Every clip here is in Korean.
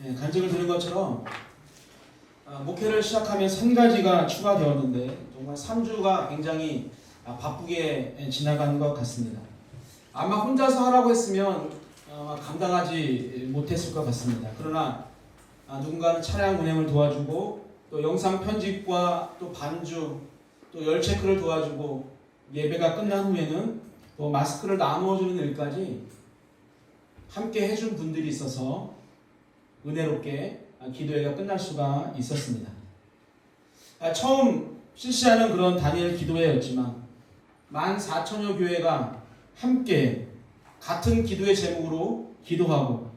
간증을 들은 것처럼 목회를 시작하면 3가지가 추가되었는데 정말 3주가 굉장히 바쁘게 지나간 것 같습니다. 아마 혼자서 하라고 했으면 감당하지 못했을 것 같습니다. 그러나 누군가는 차량 운행을 도와주고 또 영상 편집과 또 반주 또 열 체크를 도와주고 예배가 끝난 후에는 또 마스크를 나누어주는 일까지 함께 해준 분들이 있어서 은혜롭게 기도회가 끝날 수가 있었습니다. 처음 실시하는 그런 다니엘 기도회였지만 14,000여 교회가 함께 같은 기도의 제목으로 기도하고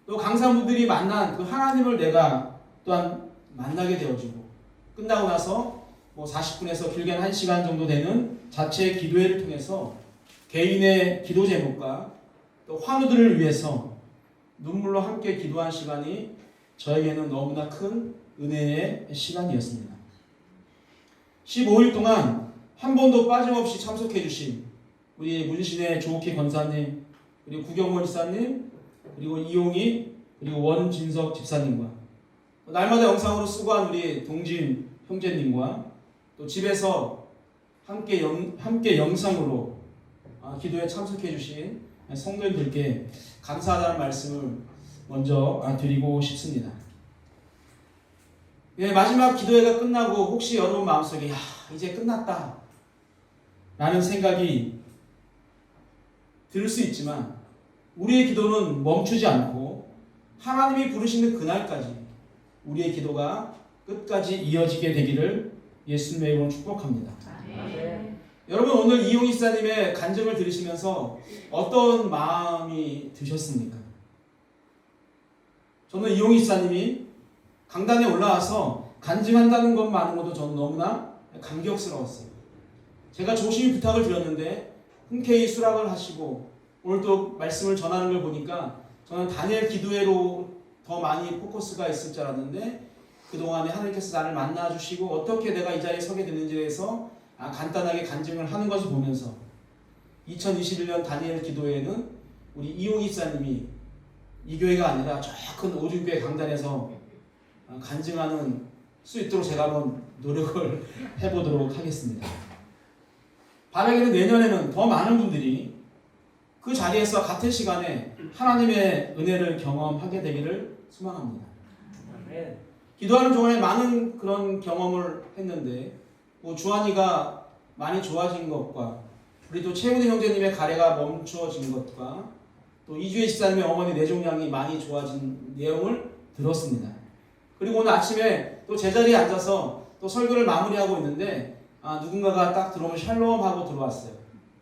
또 강사분들이 만난 그 하나님을 내가 또한 만나게 되어지고 끝나고 나서 40분에서 길게는 1시간 정도 되는 자체 기도회를 통해서 개인의 기도 제목과 또 환우들을 위해서 눈물로 함께 기도한 시간이 저에게는 너무나 큰 은혜의 시간이었습니다. 15일 동안 한 번도 빠짐없이 참석해 주신 우리 문신의 조옥희 권사님, 그리고 구경원 집사님, 그리고 이용희, 그리고 원진석 집사님과 날마다 영상으로 수고한 우리 동진 형제님과 또 집에서 함께 영상으로 기도에 참석해 주신 성도님들께 감사하다는 말씀을 먼저 드리고 싶습니다. 마지막 기도회가 끝나고 혹시 여러분 마음속에 이제 끝났다 라는 생각이 들 수 있지만 우리의 기도는 멈추지 않고 하나님이 부르시는 그날까지 우리의 기도가 끝까지 이어지게 되기를 예수님의 이름으로 축복합니다. 여러분 오늘 이용희 집사님의 간증을 들으시면서 어떤 마음이 드셨습니까? 저는 이용희 집사님이 강단에 올라와서 간증한다는 것만으로도 저는 너무나 감격스러웠어요. 제가 조심히 부탁을 드렸는데 흔쾌히 수락을 하시고 오늘 또 말씀을 전하는 걸 보니까 저는 다니엘 기도회로 더 많이 포커스가 있을 줄 알았는데 그동안에 하나님께서 나를 만나주시고 어떻게 내가 이 자리에 서게 됐는지에 대해서 간단하게 간증을 하는 것을 보면서 2021년 다니엘 기도회에는 우리 이용희 집사님이 이 교회가 아니라 저 큰 오중교회 강단에서 간증하는 수 있도록 제가 한번 노력을 해보도록 하겠습니다. 바라기는 내년에는 더 많은 분들이 그 자리에서 같은 시간에 하나님의 은혜를 경험하게 되기를 소망합니다. 기도하는 동안에 많은 그런 경험을 했는데 주한이가 많이 좋아진 것과 우리 또 최은혜 형제님의 가래가 멈추어진 것과 또 이주혜 집사님의 어머니 뇌종양이 많이 좋아진 내용을 들었습니다. 그리고 오늘 아침에 또 제자리에 앉아서 또 설교를 마무리하고 있는데 누군가가 딱 들어오면 샬롬 하고 들어왔어요.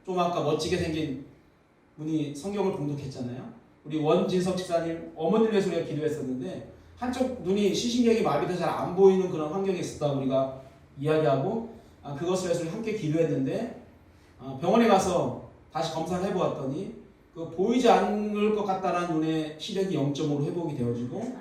좀 아까 멋지게 생긴 분이 성경을 봉독했잖아요. 우리 원진석 집사님 어머니를 위해서 우리가 기도했었는데 한쪽 눈이 시신경이 마비돼서 잘 안 보이는 그런 환경에 있었다고 우리가 이야기하고 그것을 위해서 함께 기도했는데 병원에 가서 다시 검사를 해보았더니 그 보이지 않을 것 같다는 눈의 시력이 0.5로 회복이 되어지고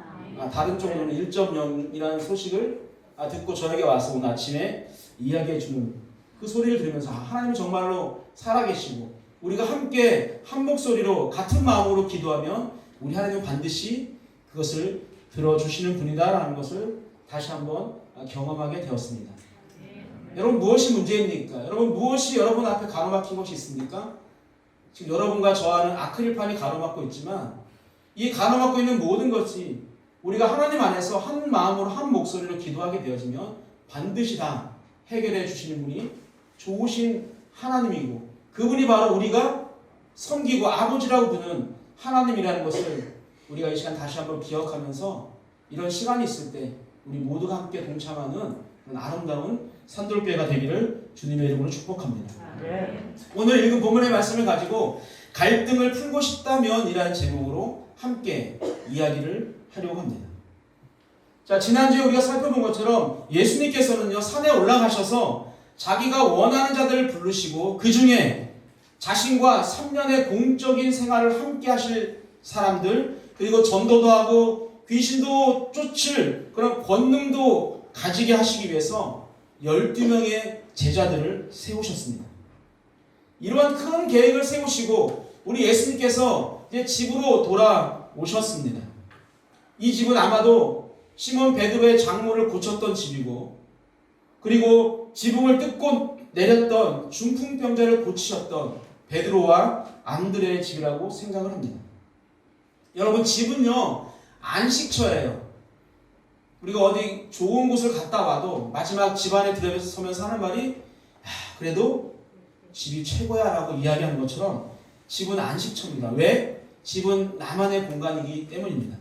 다른 쪽 눈은 1.0이라는 소식을 듣고 저에게 와서 오늘 아침에 이야기해주는 그 소리를 들으면서 하나님이 정말로 살아계시고 우리가 함께 한 목소리로 같은 마음으로 기도하면 우리 하나님은 반드시 그것을 들어주시는 분이다라는 것을 다시 한번 경험하게 되었습니다. 여러분 무엇이 문제입니까? 여러분 무엇이 여러분 앞에 가로막힌 것이 있습니까? 지금 여러분과 저와는 아크릴판이 가로막고 있지만 이 가로막고 있는 모든 것이 우리가 하나님 안에서 한 마음으로 한 목소리로 기도하게 되어지면 반드시 다 해결해 주시는 분이 좋으신 하나님이고 그분이 바로 우리가 섬기고 아버지라고 부르는 하나님이라는 것을 우리가 이 시간 다시 한번 기억하면서 이런 시간이 있을 때 우리 모두가 함께 동참하는 그런 아름다운 산돌교회가 되기를 주님의 이름으로 축복합니다. 오늘 읽은 본문의 말씀을 가지고 갈등을 풀고 싶다면 이라는 제목으로 함께 이야기를 하려고 합니다. 자, 지난주에 우리가 살펴본 것처럼 예수님께서는요 산에 올라가셔서 자기가 원하는 자들을 부르시고 그 중에 자신과 3년의 공적인 생활을 함께 하실 사람들 그리고 전도도 하고 귀신도 쫓을 그런 권능도 가지게 하시기 위해서 12명의 제자들을 세우셨습니다. 이러한 큰 계획을 세우시고 우리 예수님께서 이제 집으로 돌아오셨습니다. 이 집은 아마도 시몬 베드로의 장모를 고쳤던 집이고, 그리고 지붕을 뜯고 내렸던 중풍병자를 고치셨던 베드로와 안드레의 집이라고 생각을 합니다. 여러분, 집은요 안식처예요. 우리가 어디 좋은 곳을 갔다 와도 마지막 집 안에 들어서면서 하는 말이 그래도 집이 최고야 라고 이야기하는 것처럼 집은 안식처입니다. 왜? 집은 나만의 공간이기 때문입니다.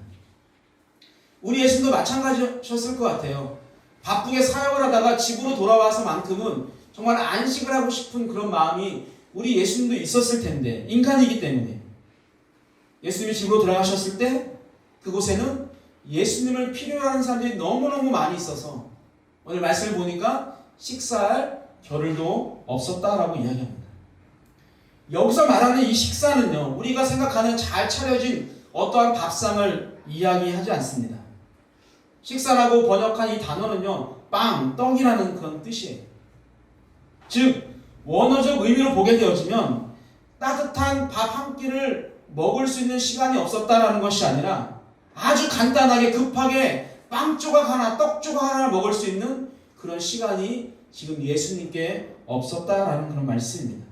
우리 예수님도 마찬가지셨을 것 같아요. 바쁘게 사역을 하다가 집으로 돌아와서만큼은 정말 안식을 하고 싶은 그런 마음이 우리 예수님도 있었을 텐데, 인간이기 때문에 예수님이 집으로 돌아가셨을 때 그곳에는 예수님을 필요로 하는 사람들이 너무너무 많이 있어서 오늘 말씀을 보니까 식사할 겨를도 없었다라고 이야기합니다. 여기서 말하는 이 식사는요, 우리가 생각하는 잘 차려진 어떠한 밥상을 이야기하지 않습니다. 식사라고 번역한 이 단어는요, 빵, 떡이라는 그런 뜻이에요. 즉 원어적 의미로 보게 되어지면 따뜻한 밥 한 끼를 먹을 수 있는 시간이 없었다라는 것이 아니라 아주 간단하게 급하게 빵 조각 하나, 떡 조각 하나 먹을 수 있는 그런 시간이 지금 예수님께 없었다라는 그런 말씀입니다.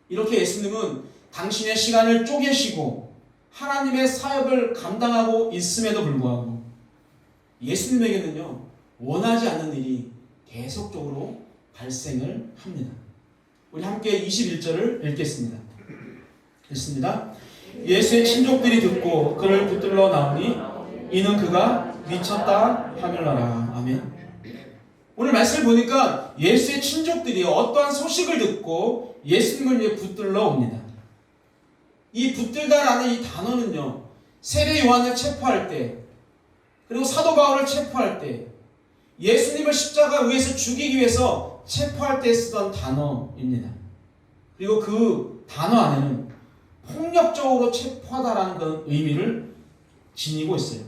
이렇게 예수님은 당신의 시간을 쪼개시고 하나님의 사역을 감당하고 있음에도 불구하고 예수님에게는요, 원하지 않는 일이 계속적으로 발생을 합니다. 우리 함께 21절을 읽겠습니다. 읽습니다. 예수의 친족들이 듣고 그를 붙들러 나오니 이는 그가 미쳤다 하밀러라. 아멘. 오늘 말씀을 보니까 예수의 친족들이 어떠한 소식을 듣고 예수님을 위해 붙들러 옵니다. 이 붙들다라는 이 단어는요, 세례 요한을 체포할 때, 그리고 사도 바울을 체포할 때, 예수님을 십자가 위에서 죽이기 위해서 체포할 때 쓰던 단어입니다. 그리고 그 단어 안에는 폭력적으로 체포하다라는 그런 의미를 지니고 있어요.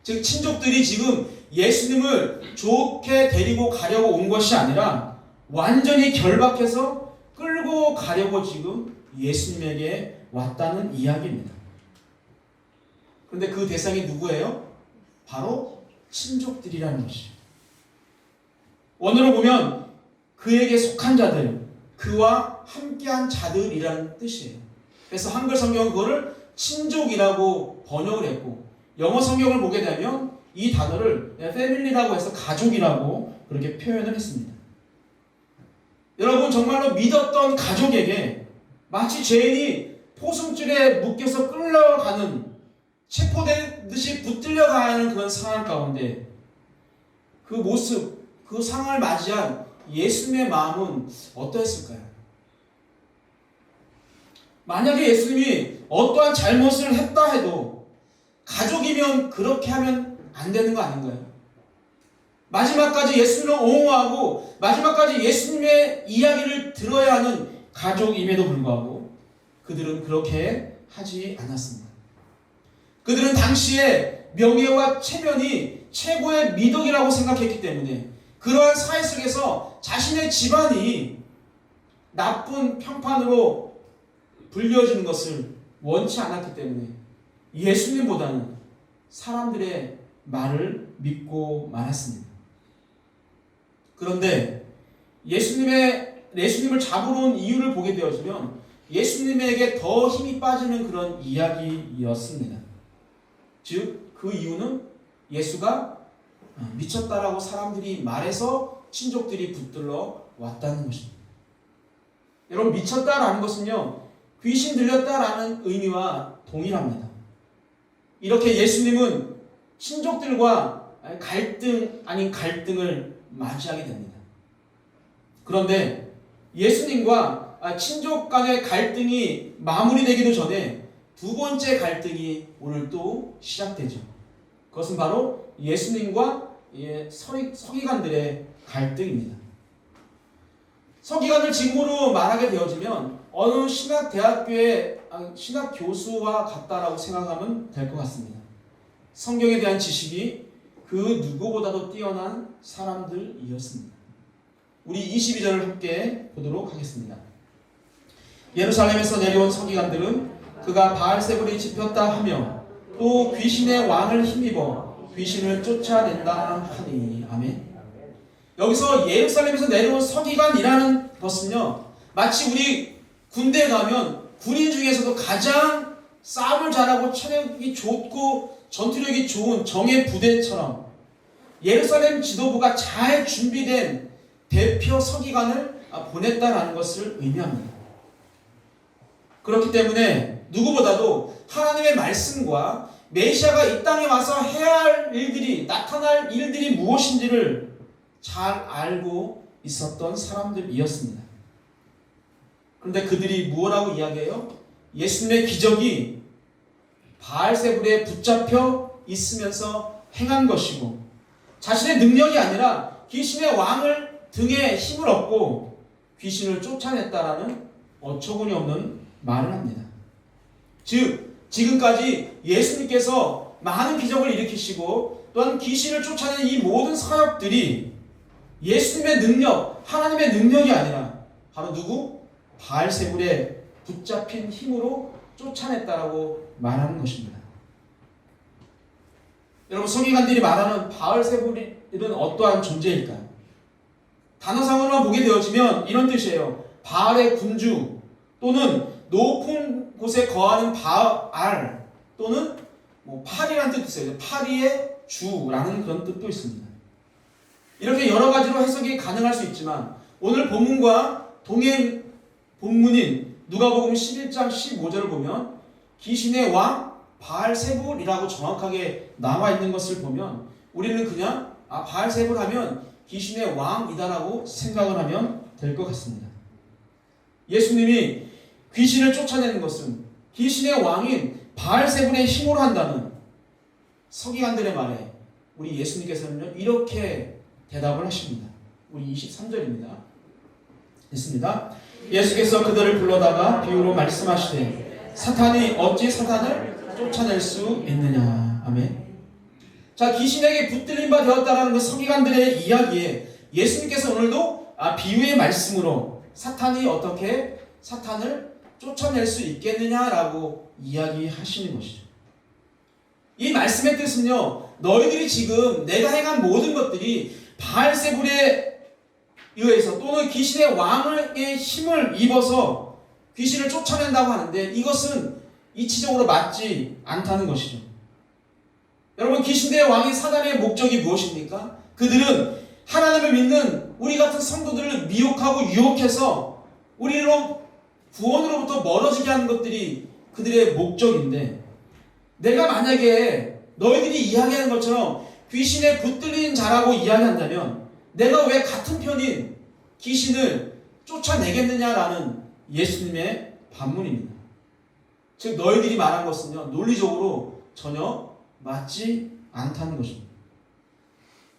즉 친족들이 지금 예수님을 좋게 데리고 가려고 온 것이 아니라 완전히 결박해서 끌고 가려고 지금 예수님에게 왔다는 이야기입니다. 그런데 그 대상이 누구예요? 바로 친족들이라는 것이죠. 원어로 보면 그에게 속한 자들, 그와 함께한 자들이라는 뜻이에요. 그래서 한글 성경은 그거를 친족이라고 번역을 했고, 영어 성경을 보게 되면 이 단어를 family라고 해서 가족이라고 그렇게 표현을 했습니다. 여러분, 정말로 믿었던 가족에게 마치 죄인이 포승줄에 묶여서 끌려가는, 체포되듯이 붙들려가야 하는 그런 상황 가운데 그 모습, 그 상황을 맞이한 예수님의 마음은 어떠했을까요? 만약에 예수님이 어떠한 잘못을 했다 해도 가족이면 그렇게 하면 안 되는 거 아닌가요? 마지막까지 예수님을 옹호하고 마지막까지 예수님의 이야기를 들어야 하는 가족임에도 불구하고 그들은 그렇게 하지 않았습니다. 그들은 당시에 명예와 체면이 최고의 미덕이라고 생각했기 때문에 그러한 사회 속에서 자신의 집안이 나쁜 평판으로 불려지는 것을 원치 않았기 때문에 예수님보다는 사람들의 말을 믿고 말았습니다. 그런데 예수님을 잡으러 온 이유를 보게 되어지면 예수님에게 더 힘이 빠지는 그런 이야기였습니다. 즉, 그 이유는 예수가 미쳤다라고 사람들이 말해서 친족들이 붙들러 왔다는 것입니다. 여러분, 미쳤다라는 것은요, 귀신 들렸다라는 의미와 동일합니다. 이렇게 예수님은 친족들과 갈등 아닌 갈등을 맞이하게 됩니다. 그런데 예수님과 친족 간의 갈등이 마무리되기도 전에 두 번째 갈등이 오늘 또 시작되죠. 그것은 바로 예수님과 서기관들의 갈등입니다. 서기관을 직무로 말하게 되어지면 어느 신학대학교의 신학교수와 같다라고 생각하면 될 것 같습니다. 성경에 대한 지식이 그 누구보다도 뛰어난 사람들이었습니다. 우리 22절을 함께 보도록 하겠습니다. 예루살렘에서 내려온 서기관들은 그가 바알세불이 집혔다 하며 또 귀신의 왕을 힘입어 귀신을 쫓아낸다 하니. 아멘. 여기서 예루살렘에서 내려온 서기관이라는 것은요, 마치 우리 군대에 가면 군인 중에서도 가장 싸움을 잘하고 체력이 좋고 전투력이 좋은 정예 부대처럼 예루살렘 지도부가 잘 준비된 대표 서기관을 보냈다라는 것을 의미합니다. 그렇기 때문에 누구보다도 하나님의 말씀과 메시아가 이 땅에 와서 해야 할 일들이, 나타날 일들이 무엇인지를 잘 알고 있었던 사람들이었습니다. 그런데 그들이 무엇라고 이야기해요? 예수님의 기적이 바알세불에 붙잡혀 있으면서 행한 것이고, 자신의 능력이 아니라 귀신의 왕을 등에 힘을 얻고 귀신을 쫓아냈다라는 어처구니 없는 말을 합니다. 즉, 지금까지 예수님께서 많은 기적을 일으키시고 또한 귀신을 쫓아낸 이 모든 사역들이 예수님의 능력, 하나님의 능력이 아니라 바로 누구? 바알세불에 붙잡힌 힘으로 쫓아냈다라고 말하는 것입니다. 여러분, 서기관들이 말하는 바알세불은 어떠한 존재일까요? 단어상으로만 보게 되어지면 이런 뜻이에요. 바알의 군주 또는 높은 곳에 거하는 바알 또는 파리라는 뜻도 있어요. 파리의 주라는 그런 뜻도 있습니다. 이렇게 여러 가지로 해석이 가능할 수 있지만 오늘 본문과 동행 본문인 누가복음 11장 15절을 보면 귀신의 왕 바알세불이라고 정확하게 나와 있는 것을 보면 우리는 그냥 바알세불 하면 귀신의 왕이다라고 생각을 하면 될 것 같습니다. 예수님이 귀신을 쫓아내는 것은 귀신의 왕인 바알세불의 힘으로 한다는 서기관들의 말에 우리 예수님께서는 이렇게 대답을 하십니다. 우리 23절입니다. 있습니다. 예수께서 그들을 불러다가 비유로 말씀하시되 사탄이 어찌 사탄을 쫓아낼 수 있느냐. 아멘. 자, 귀신에게 붙들린 바 되었다라는 그 서기관들의 이야기에 예수님께서 오늘도 비유의 말씀으로 사탄이 어떻게 사탄을 쫓아낼 수 있겠느냐라고 이야기하시는 것이죠. 이 말씀의 뜻은요, 너희들이 지금 내가 행한 모든 것들이 바알세불에 의해서 또는 귀신의 왕의 힘을 입어서 귀신을 쫓아낸다고 하는데 이것은 이치적으로 맞지 않다는 것이죠. 여러분, 귀신의 왕인 사단의 목적이 무엇입니까? 그들은 하나님을 믿는 우리 같은 성도들을 미혹하고 유혹해서 우리로 구원으로부터 멀어지게 하는 것들이 그들의 목적인데, 내가 만약에 너희들이 이야기하는 것처럼 귀신에 붙들린 자라고 이야기한다면 내가 왜 같은 편인 귀신을 쫓아내겠느냐라는 예수님의 반문입니다. 즉, 너희들이 말한 것은요, 논리적으로 전혀 맞지 않다는 것입니다.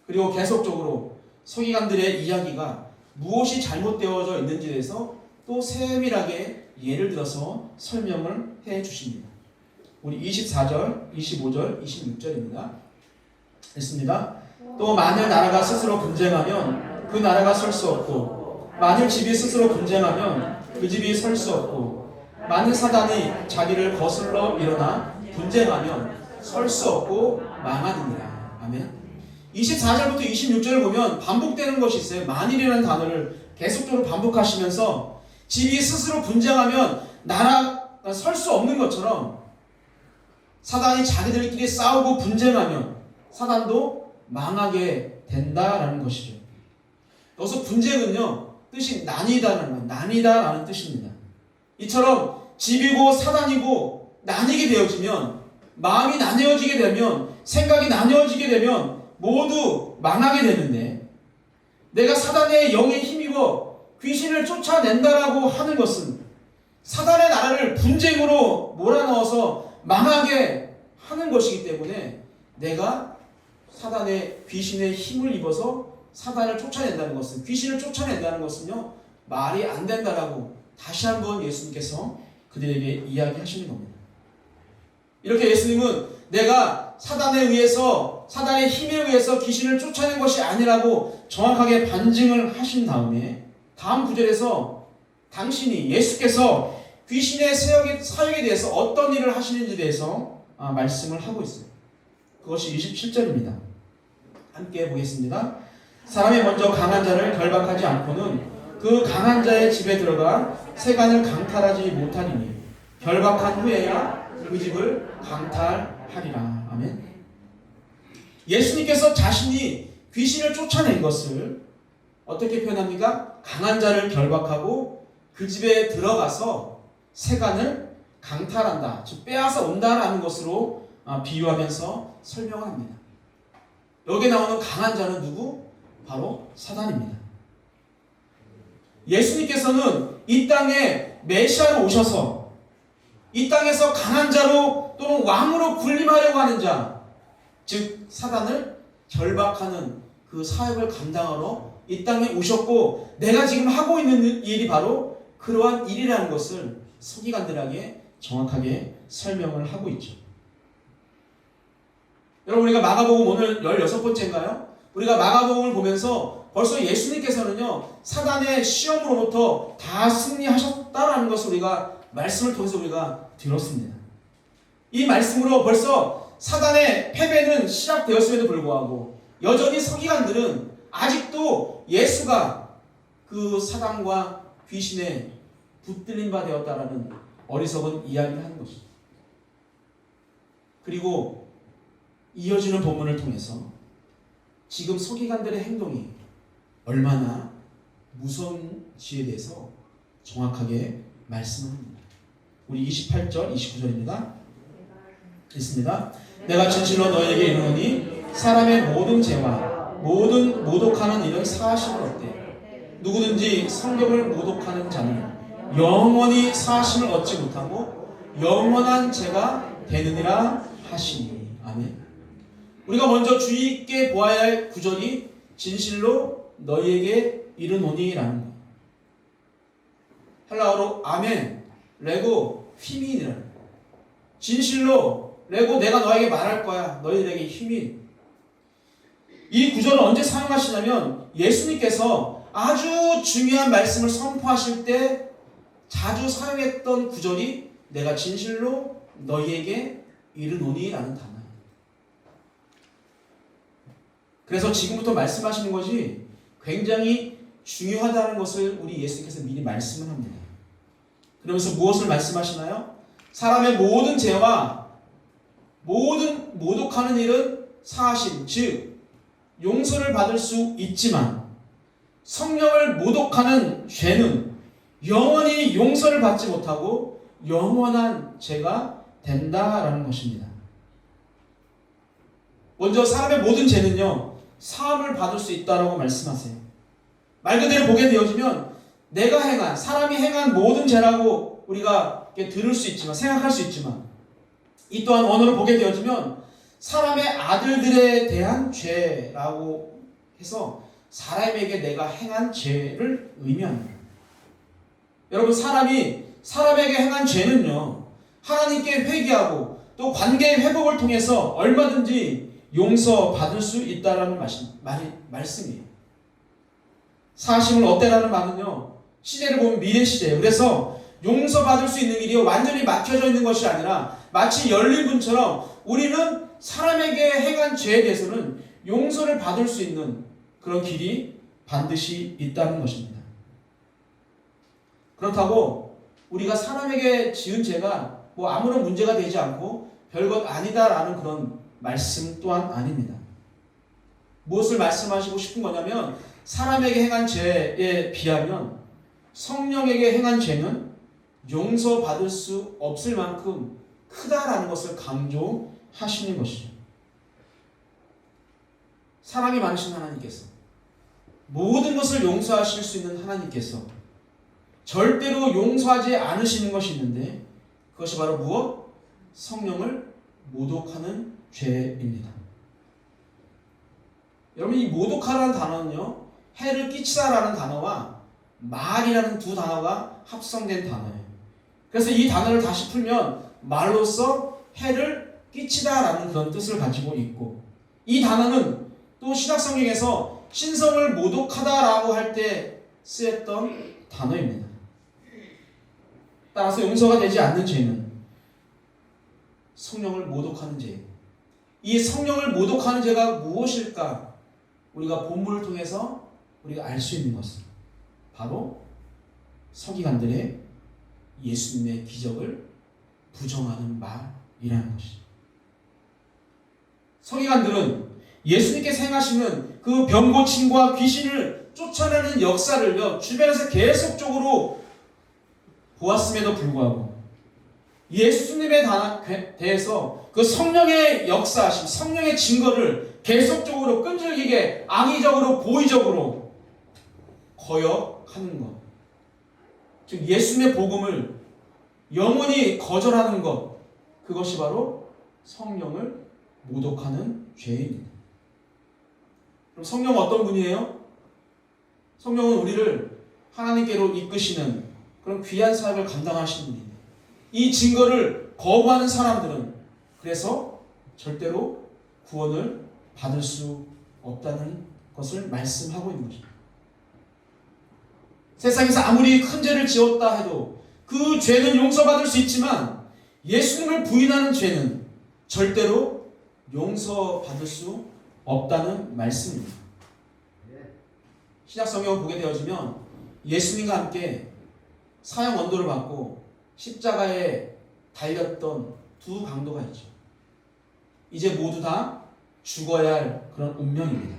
그리고 계속적으로 서기관들의 이야기가 무엇이 잘못되어져 있는지에 대해서 또 세밀하게 예를 들어서 설명을 해 주십니다. 우리 24절, 25절, 26절입니다. 됐습니다. 또 만일 나라가 스스로 분쟁하면 그 나라가 설 수 없고, 만일 집이 스스로 분쟁하면 그 집이 설 수 없고, 만일 사단이 자기를 거슬러 일어나 분쟁하면 설 수 없고 망하느니라. 아멘. 24절부터 26절을 보면 반복되는 것이 있어요. 만일이라는 단어를 계속적으로 반복하시면서 집이 스스로 분쟁하면 나라가 설 수 없는 것처럼 사단이 자기들끼리 싸우고 분쟁하면 사단도 망하게 된다라는 것이죠. 여기서 분쟁은요, 뜻이 나뉘다라는 뜻입니다. 이처럼 집이고 사단이고 나뉘게 되어지면, 마음이 나뉘어지게 되면, 생각이 나뉘어지게 되면 모두 망하게 되는데, 내가 사단의 영에 힘입어 귀신을 쫓아낸다라고 하는 것은 사단의 나라를 분쟁으로 몰아넣어서 망하게 하는 것이기 때문에 내가 사단의 귀신의 힘을 입어서 사단을 쫓아낸다는 것은, 귀신을 쫓아낸다는 것은요, 말이 안 된다라고 다시 한번 예수님께서 그들에게 이야기하시는 겁니다. 이렇게 예수님은 내가 사단에 의해서, 사단의 힘에 의해서 귀신을 쫓아낸 것이 아니라고 정확하게 반증을 하신 다음에 다음 구절에서 당신이, 예수께서 귀신의 사역에 대해서 어떤 일을 하시는지에 대해서 말씀을 하고 있어요. 그것이 27절입니다. 함께 보겠습니다. 사람이 먼저 강한 자를 결박하지 않고는 그 강한 자의 집에 들어가 세간을 강탈하지 못하리니 결박한 후에야 그 집을 강탈하리라. 아멘. 예수님께서 자신이 귀신을 쫓아낸 것을 어떻게 표현합니까? 강한 자를 결박하고 그 집에 들어가서 세간을 강탈한다, 즉 빼앗아 온다라는 것으로 비유하면서 설명을 합니다. 여기에 나오는 강한 자는 누구? 바로 사단입니다. 예수님께서는 이 땅에 메시아로 오셔서 이 땅에서 강한 자로 또는 왕으로 군림하려고 하는 자, 즉 사단을 결박하는 그 사역을 감당하러 이 땅에 오셨고, 내가 지금 하고 있는 일이 바로 그러한 일이라는 것을 서기관들에게 정확하게 설명을 하고 있죠. 여러분, 우리가 마가복음 오늘 16번째인가요? 우리가 마가복음을 보면서 벌써 예수님께서는요, 사단의 시험으로부터 다 승리하셨다라는 것을 우리가 말씀을 통해서 우리가 들었습니다. 이 말씀으로 벌써 사단의 패배는 시작되었음에도 불구하고 여전히 서기관들은 아직도 예수가 그 사단과 귀신의 붙들린 바 되었다라는 어리석은 이야기를 하는 것입니다. 그리고 이어지는 본문을 통해서 지금 서기관들의 행동이 얼마나 무서운지에 대해서 정확하게 말씀을 합니다. 우리 28절, 29절입니다. 있습니다. 내가 진실로 너에게 이르노니 사람의 모든 죄와 모든 모독하는 일은 사하심을 얻되 누구든지 성경을 모독하는 자는 영원히 사하심을 얻지 못하고 영원한 죄가 되느니라 하시니. 아멘. 우리가 먼저 주의 있게 보아야 할 구절이 진실로 너희에게 이르노니라는 거예요. 헬라어로 아멘, 레고, 휘민이라는 거예요. 진실로, 레고 내가 너에게 말할 거야. 너희들에게 힘이. 이 구절을 언제 사용하시냐면 예수님께서 아주 중요한 말씀을 선포하실 때 자주 사용했던 구절이 내가 진실로 너희에게 이르노니라는 단어예요. 그래서 지금부터 말씀하시는 것이 굉장히 중요하다는 것을 우리 예수님께서 미리 말씀을 합니다. 그러면서 무엇을 말씀하시나요? 사람의 모든 죄와 모든 모독하는 일은 사하심, 즉 용서를 받을 수 있지만 성령을 모독하는 죄는 영원히 용서를 받지 못하고 영원한 죄가 된다라는 것입니다. 먼저 사람의 모든 죄는요, 사함을 받을 수 있다라고 말씀하세요. 말 그대로 보게 되어지면 내가 행한, 사람이 행한 모든 죄라고 우리가 들을 수 있지만, 생각할 수 있지만, 이 또한 언어를 보게 되어지면 사람의 아들들에 대한 죄라고 해서 사람에게 내가 행한 죄를 의미합니다. 여러분, 사람이 사람에게 행한 죄는요, 하나님께 회개하고 또 관계의 회복을 통해서 얼마든지 용서받을 수 있다라는 말씀이에요. 사심을 얻대라는 말은요, 시대를 보면 미래 시대예요. 그래서 용서받을 수 있는 길이 완전히 막혀져 있는 것이 아니라 마치 열린 문처럼 우리는 사람에게 행한 죄에 대해서는 용서를 받을 수 있는 그런 길이 반드시 있다는 것입니다. 그렇다고 우리가 사람에게 지은 죄가 뭐 아무런 문제가 되지 않고 별것 아니다라는 그런 말씀 또한 아닙니다. 무엇을 말씀하시고 싶은 거냐면 사람에게 행한 죄에 비하면 성령에게 행한 죄는 용서받을 수 없을 만큼 크다라는 것을 강조하시는 것이죠. 사랑이 많으신 하나님께서, 모든 것을 용서하실 수 있는 하나님께서 절대로 용서하지 않으시는 것이 있는데 그것이 바로 무엇? 성령을 모독하는 죄입니다. 여러분, 이 모독하라는 단어는요, 해를 끼치다라는 단어와 말이라는 두 단어가 합성된 단어예요. 그래서 이 단어를 다시 풀면 말로써 해를 끼치다라는 그런 뜻을 가지고 있고, 이 단어는 또 신약성경에서 신성을 모독하다라고 할 때 쓰였던 단어입니다. 따라서 용서가 되지 않는 죄는 성령을 모독하는 죄. 이 성령을 모독하는 죄가 무엇일까? 우리가 본문을 통해서 우리가 알 수 있는 것은 바로 서기관들의 예수님의 기적을 부정하는 말이라는 것이죠. 서기관들은 예수님께서 행하시는 그 병고침과 귀신을 쫓아내는 역사를요, 주변에서 계속적으로 보았음에도 불구하고 예수님에 대해서 그 성령의 역사하심, 성령의 증거를 계속적으로 끈질기게 악의적으로 고의적으로 거역하는 것, 즉 예수님의 복음을 영원히 거절하는 것, 그것이 바로 성령을 모독하는 죄입니다. 그럼 성령은 어떤 분이에요? 성령은 우리를 하나님께로 이끄시는 그런 귀한 사역을 감당하시는 분입니다. 이 증거를 거부하는 사람들은 그래서 절대로 구원을 받을 수 없다는 것을 말씀하고 있는 것입니다. 세상에서 아무리 큰 죄를 지었다 해도 그 죄는 용서받을 수 있지만 예수님을 부인하는 죄는 절대로 용서받을 수 없다는 말씀입니다. 신약 성경을 보게 되어지면 예수님과 함께 사형 언도를 받고 십자가에 달렸던 두 강도가 있죠. 이제 모두 다 죽어야 할 그런 운명입니다.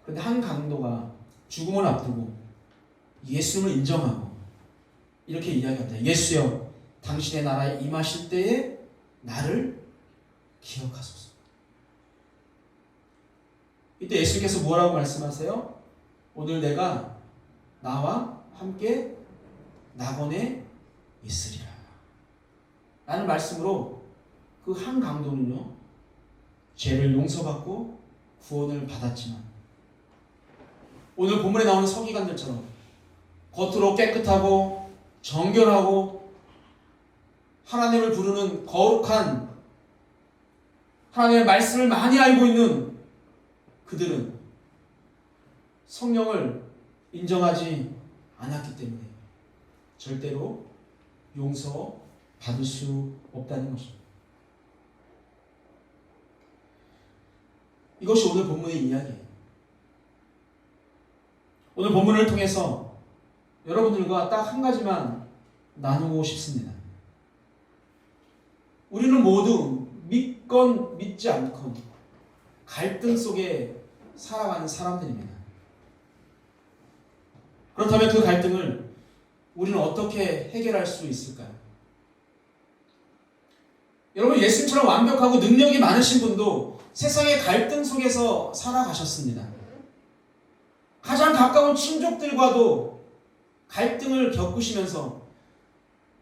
그런데 한 강도가 죽음을 앞두고 예수님을 인정하고 이렇게 이야기합니다. 예수여, 당신의 나라에 임하실 때에 나를 기억하소서. 이때 예수님께서 뭐라고 말씀하세요? 오늘 내가 나와 함께 낙원에 있으리라 라는 말씀으로 그 한 강도는요, 죄를 용서받고 구원을 받았지만 오늘 본문에 나오는 서기관들처럼 겉으로 깨끗하고 정결하고 하나님을 부르는 거룩한 하나님의 말씀을 많이 알고 있는 그들은 성령을 인정하지 않았기 때문에 절대로 용서받을 수 없다는 것입니다. 이것이 오늘 본문의 이야기예요. 오늘 본문을 통해서 여러분들과 딱 한 가지만 나누고 싶습니다. 우리는 모두 믿건 믿지 않건 갈등 속에 살아가는 사람들입니다. 그렇다면 그 갈등을 우리는 어떻게 해결할 수 있을까요? 여러분, 예수님처럼 완벽하고 능력이 많으신 분도 세상의 갈등 속에서 살아가셨습니다. 가장 가까운 친족들과도 갈등을 겪으시면서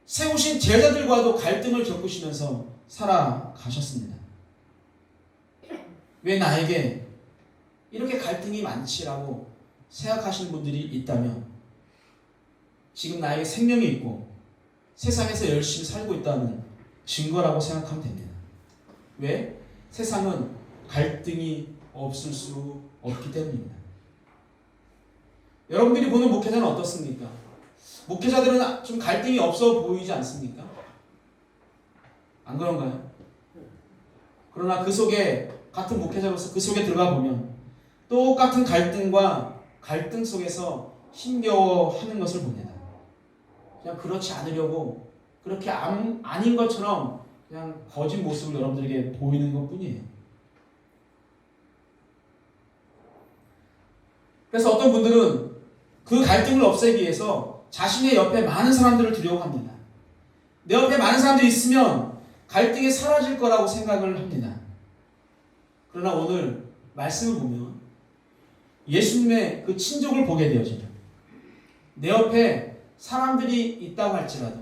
세우신 제자들과도 갈등을 겪으시면서 살아가셨습니다. 왜 나에게 이렇게 갈등이 많지라고 생각하시는 분들이 있다면 지금 나에게 생명이 있고 세상에서 열심히 살고 있다는 증거라고 생각하면 됩니다. 왜? 세상은 갈등이 없을 수 없기 때문입니다. 여러분들이 보는 목회자는 어떻습니까? 목회자들은 좀 갈등이 없어 보이지 않습니까? 안 그런가요? 그러나 그 속에 같은 목회자로서 그 속에 들어가 보면 똑같은 갈등과 갈등 속에서 힘겨워하는 것을 봅니다. 그냥 그렇지 않으려고 그렇게 아닌 것처럼 그냥 거짓 모습을 여러분들에게 보이는 것뿐이에요. 그래서 어떤 분들은 그 갈등을 없애기 위해서 자신의 옆에 많은 사람들을 두려고 합니다. 내 옆에 많은 사람들이 있으면 갈등이 사라질 거라고 생각을 합니다. 그러나 오늘 말씀을 보면 예수님의 그 친족을 보게 되어지죠. 내 옆에 사람들이 있다고 할지라도,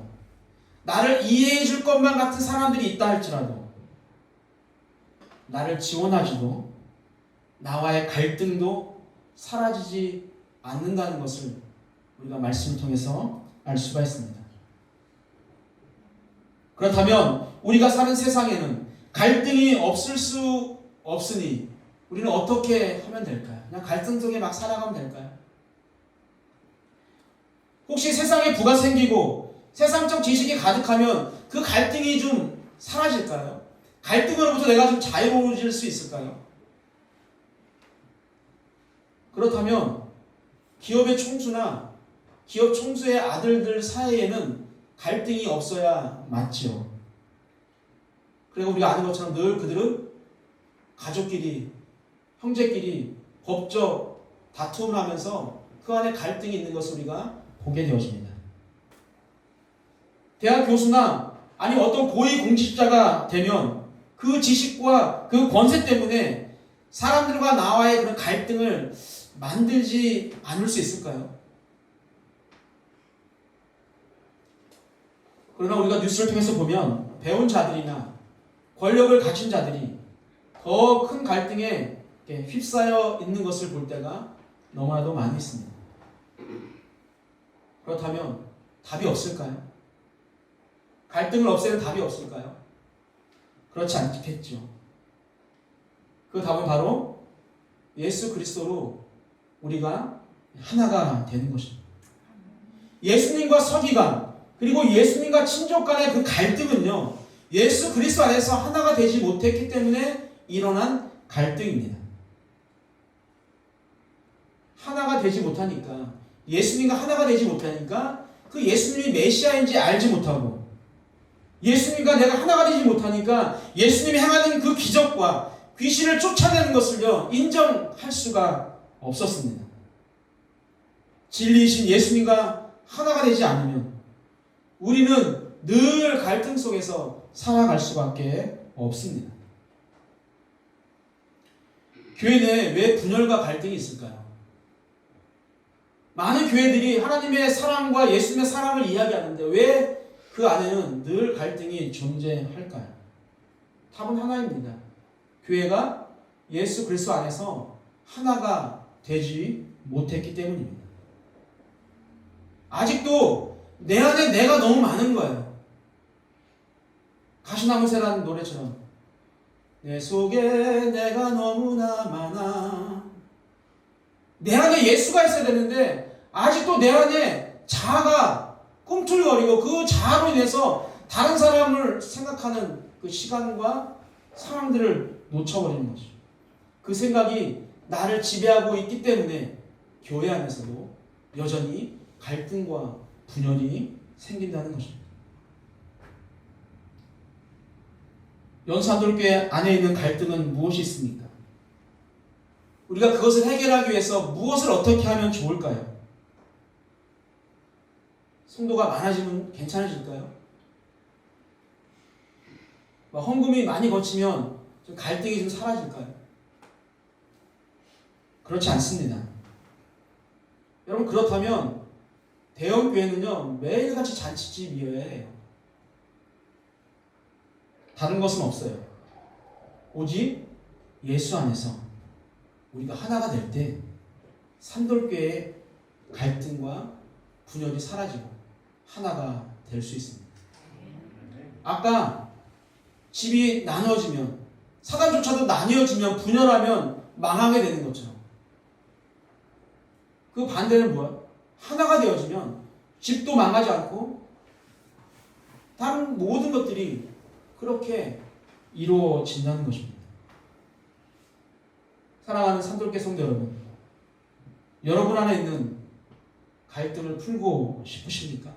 나를 이해해 줄 것만 같은 사람들이 있다 할지라도, 나를 지원하지도 나와의 갈등도 사라지지 않는다는 것을 우리가 말씀을 통해서 알 수가 있습니다. 그렇다면 우리가 사는 세상에는 갈등이 없을 수 없으니 우리는 어떻게 하면 될까요? 그냥 갈등 속에 막 살아가면 될까요? 혹시 세상에 부가 생기고 세상적 지식이 가득하면 그 갈등이 좀 사라질까요? 갈등으로부터 내가 좀 자유로워질 수 있을까요? 그렇다면 기업의 총수나 기업 총수의 아들들 사이에는 갈등이 없어야 맞죠. 그리고 우리가 아는 것처럼 늘 그들은 가족끼리, 형제끼리 법적 다툼을 하면서 그 안에 갈등이 있는 것을 우리가 보게 되어집니다. 대학 교수나 아니면 어떤 고위 공직자가 되면 그 지식과 그 권세 때문에 사람들과 나와의 그런 갈등을 만들지 않을 수 있을까요? 그러나 우리가 뉴스를 통해서 보면 배운 자들이나 권력을 가진 자들이 더 큰 갈등에 휩싸여 있는 것을 볼 때가 너무나도 많이 있습니다. 그렇다면 답이 없을까요? 갈등을 없애는 답이 없을까요? 그렇지 않겠죠. 그 답은 바로 예수 그리스도로 우리가 하나가 되는 것입니다. 예수님과 서기관 그리고 예수님과 친족 간의 그 갈등은요, 예수 그리스도 안에서 하나가 되지 못했기 때문에 일어난 갈등입니다. 하나가 되지 못하니까, 예수님과 하나가 되지 못하니까 그 예수님이 메시아인지 알지 못하고, 예수님과 내가 하나가 되지 못하니까 예수님이 행하는 그 기적과 귀신을 쫓아내는 것을요 인정할 수가 없었습니다. 진리이신 예수님과 하나가 되지 않으면 우리는 늘 갈등 속에서 살아갈 수밖에 없습니다. 교회 내에 왜 분열과 갈등이 있을까요? 많은 교회들이 하나님의 사랑과 예수님의 사랑을 이야기하는데 왜 그 안에는 늘 갈등이 존재할까요? 답은 하나입니다. 교회가 예수 그리스도 안에서 하나가 되지 못했기 때문입니다. 아직도 내 안에 내가 너무 많은 거예요. 가시나무새라는 노래처럼 내 속에 내가 너무나 많아. 내 안에 예수가 있어야 되는데 아직도 내 안에 자아가 꿈틀거리고 그 자아로 인해서 다른 사람을 생각하는 그 시간과 상황들을 놓쳐버리는 것이죠. 그 생각이 나를 지배하고 있기 때문에 교회 안에서도 여전히 갈등과 분열이 생긴다는 것입니다. 연수한돌교회 안에 있는 갈등은 무엇이 있습니까? 우리가 그것을 해결하기 위해서 무엇을 어떻게 하면 좋을까요? 성도가 많아지면 괜찮아질까요? 헌금이 많이 거치면 좀 갈등이 좀 사라질까요? 그렇지 않습니다. 여러분, 그렇다면 대형교회는요 매일같이 잔치집이어야 해요. 다른 것은 없어요. 오직 예수 안에서 우리가 하나가 될 때 산돌교회의 갈등과 분열이 사라지고 하나가 될 수 있습니다. 아까 집이 나눠지면, 사단조차도 나뉘어지면, 분열하면 망하게 되는 것처럼 그 반대는 뭐야? 하나가 되어지면 집도 망하지 않고 다른 모든 것들이 그렇게 이루어진다는 것입니다. 사랑하는 산돌교회 성도 여러분, 여러분 안에 있는 갈등을 풀고 싶으십니까?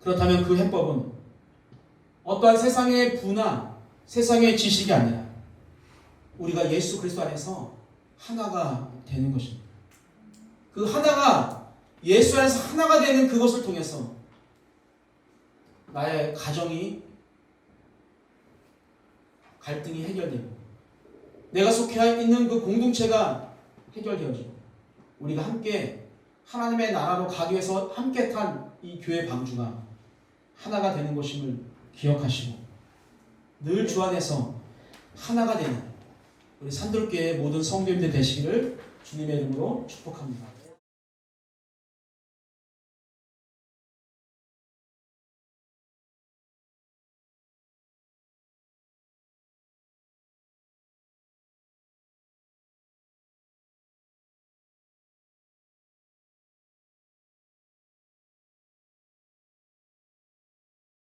그렇다면 그 해법은 어떠한 세상의 부나 세상의 지식이 아니라 우리가 예수 그리스도 안에서 하나가 되는 것입니다. 그 하나가 예수 안에서 하나가 되는 그것을 통해서 나의 가정이 갈등이 해결되고 내가 속해 있는 그 공동체가 해결되어지고 우리가 함께 하나님의 나라로 가기 위해서 함께 탄 이 교회 방주가 하나가 되는 것임을 기억하시고 늘 주 안에서 하나가 되는 우리 산돌교회의 모든 성도님들 되시기를 주님의 이름으로 축복합니다.